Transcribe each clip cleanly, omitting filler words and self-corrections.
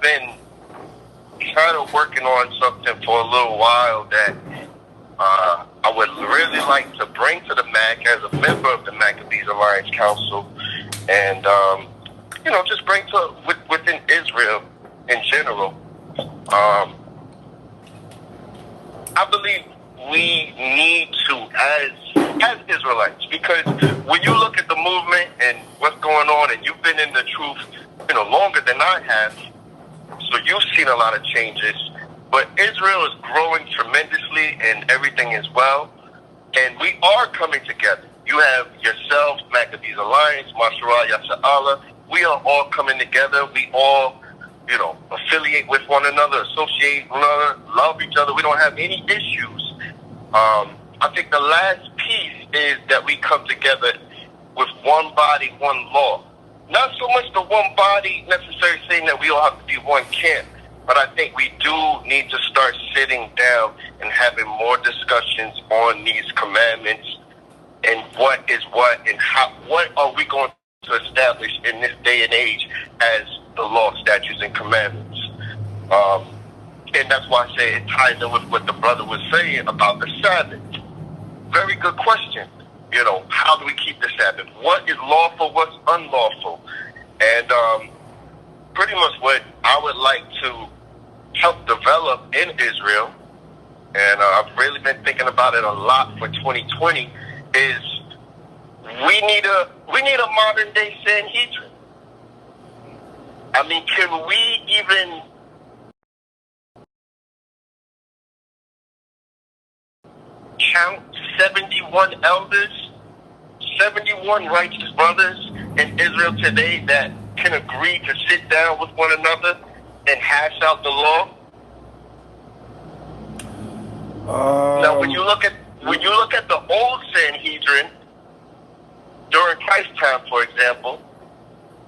been kind of working on something for a little while that I would really like to bring to the MAC as a member of the Maccabees Alliance Council, and just bring to within Israel in general. I believe we need to, as Israelites, because when you look at the movement and what's going on, and you've been in the truth, longer than I have, so you've seen a lot of changes. But Israel is growing tremendously, and everything is well, and we are coming together. You have yourself, Maccabees Alliance, Masharah, Yasha'Allah. We are all coming together. We all, affiliate with one another, associate with one another, love each other. We don't have any issues. I think the last piece is that we come together with one body, one law. Not so much the one body necessarily saying that we all have to be one camp, but I think we do need to start sitting down and having more discussions on these commandments and what is what and what are we going to establish in this day and age as the law, statutes, and commandments. And that's why I say it ties in with what the brother was saying about the Sabbath. Very good question. How do we keep the Sabbath? What is lawful? What's unlawful? And pretty much what I would like to help develop in Israel, and I've really been thinking about it a lot for 2020, is we need a modern day Sanhedrin. I mean, can we even count 71 elders, 71 righteous brothers in Israel today that can agree to sit down with one another and hash out the law? Now, when you look at the old Sanhedrin during Christ's time, for example,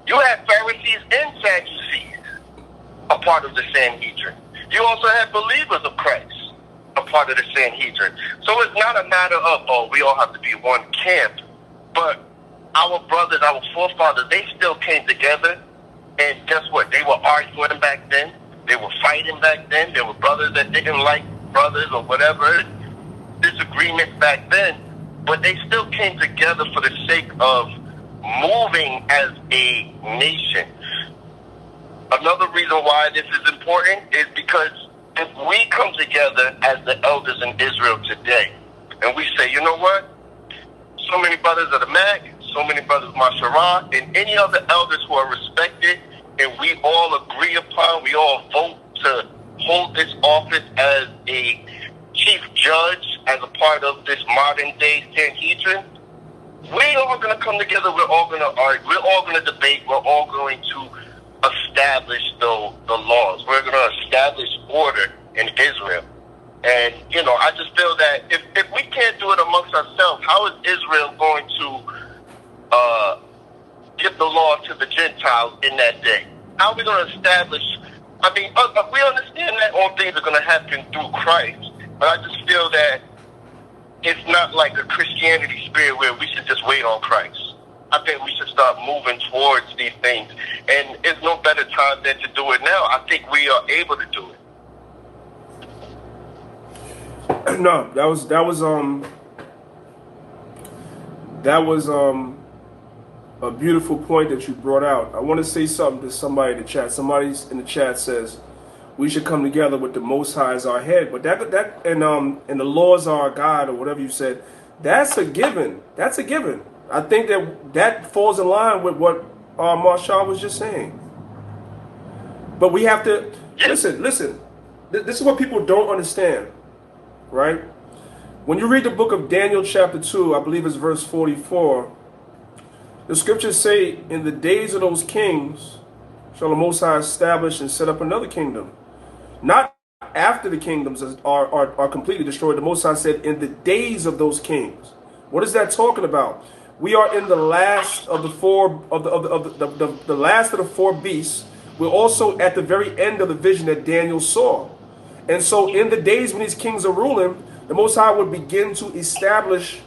you had Pharisees and Sadducees a part of the Sanhedrin. You also had believers of Christ a part of the Sanhedrin. So it's not a matter of, we all have to be one camp, but our brothers, our forefathers, they still came together, and guess what? They were arguing back then. They were fighting back then. There were brothers that didn't like brothers or whatever, disagreements back then, but they still came together for the sake of moving as a nation. Another reason why this is important is because if we come together as the elders in Israel today, and we say, you know what? So many brothers of the MAC, so many brothers of Masharah, and any other elders who are respected, and we all agree upon, we all vote to hold this office as a chief judge, as a part of this modern day Sanhedrin, we're all going to come together, we're all going to argue, we're all going to debate, we're all going to establish the laws. We're going to establish order in Israel. And, I just feel that if we can't do it amongst ourselves, how is Israel going to give the law to the Gentiles in that day? How are we going to establish? I mean, we understand that all things are going to happen through Christ, but I just feel that it's not like a Christianity spirit where we should just wait on Christ. I think we should start moving towards these things, and it's no better time than to do it now. I think we are able to do it. No, that was a beautiful point that you brought out. I want to say something to somebody in the chat. Somebody in the chat says we should come together with the Most High as our head, but that and the laws are our God, or whatever you said. That's a given. That's a given. I think that falls in line with what Marshall was just saying. But we have to listen. This is what people don't understand, right? When you read the book of Daniel chapter 2, I believe it's verse 44, the scriptures say, in the days of those kings shall the Most High establish and set up another kingdom. Not after the kingdoms are completely destroyed. The Most High said, in the days of those kings. What is that talking about? We are in the last of the the last of the four beasts. We're also at the very end of the vision that Daniel saw. And so in the days when these kings are ruling, the Most High would begin to establish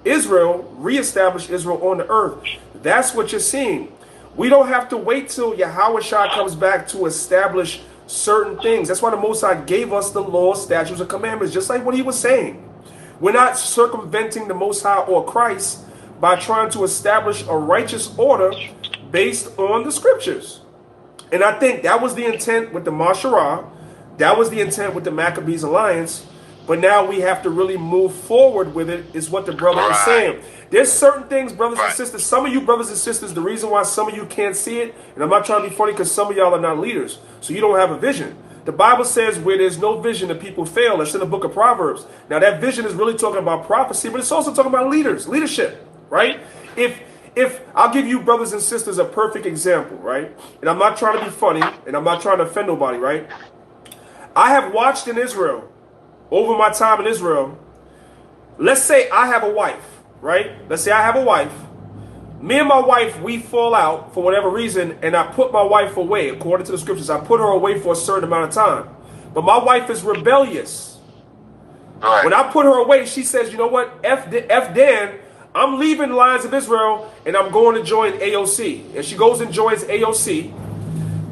Israel, reestablish Israel on the earth. That's what you're seeing. We don't have to wait till Yahweh Shah comes back to establish certain things. That's why the Most High gave us the laws, statutes, and commandments, just like what he was saying. We're not circumventing the Most High or Christ by trying to establish a righteous order based on the scriptures. And I think that was the intent with the Masharah. That was the intent with the Maccabees Alliance. But now we have to really move forward with it, is what the brother is saying. There's certain things, brothers and sisters, some of you brothers and sisters, the reason why some of you can't see it, and I'm not trying to be funny because some of y'all are not leaders, so you don't have a vision. The Bible says where there's no vision, the people fail. That's in the book of Proverbs. Now that vision is really talking about prophecy, but it's also talking about leadership, right? If I'll give you brothers and sisters a perfect example, right? And I'm not trying to be funny, and I'm not trying to offend nobody, right? I have watched in Israel, over my time in Israel, let's say I have a wife, right? Let's say I have a wife. Me and my wife, we fall out for whatever reason, and I put my wife away. According to the scriptures, I put her away for a certain amount of time. But my wife is rebellious. Right. When I put her away, she says, you know what, F Dan, I'm leaving the lines of Israel, and I'm going to join AOC. And she goes and joins AOC.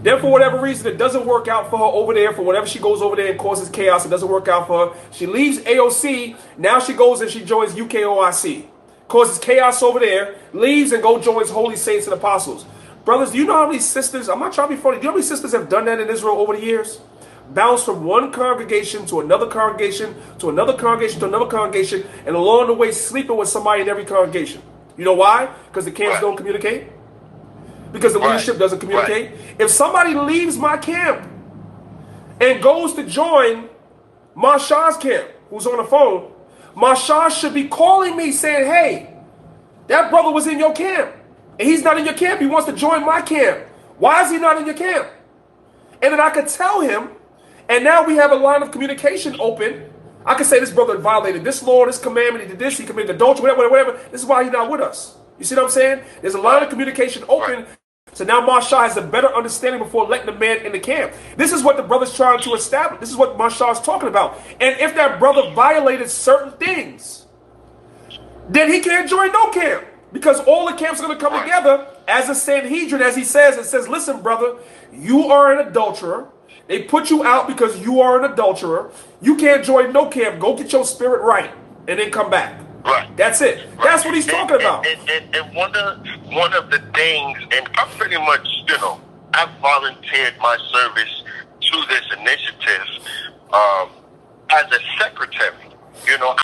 Then for whatever reason, it doesn't work out for her over there. For whatever she goes over there and causes chaos, it doesn't work out for her. She leaves AOC. Now she goes and she joins UKOIC. Causes chaos over there. Leaves and joins Holy Saints and Apostles. Brothers, do you know how many sisters, I'm not trying to be funny, do you know how many sisters have done that in Israel over the years? Bounced from one congregation to another congregation, to another congregation, to another congregation, and along the way sleeping with somebody in every congregation. You know why? Because the camps don't communicate. Because the leadership doesn't communicate. If somebody leaves my camp and goes to join Mashah's camp, who's on the phone, Mashah should be calling me saying, hey, that brother was in your camp, and he's not in your camp. He wants to join my camp. Why is he not in your camp? And then I could tell him, and now we have a line of communication open. I could say this brother violated this law, this commandment, he did this, he committed adultery, whatever. This is why he's not with us. You see what I'm saying? There's a line of communication open. So now Mashah has a better understanding before letting the man in the camp. This is what the brother's trying to establish. This is what Mashah is talking about. And if that brother violated certain things, then he can't join no camp. Because all the camps are going to come together as a Sanhedrin, as he says. It says, listen, brother, you are an adulterer. They put you out because you are an adulterer. You can't join no camp. Go get your spirit right and then come back. Right. That's it. Right. That's what he's talking about. And one of the things, and I'm pretty much, I've volunteered my service to this initiative as a secretary.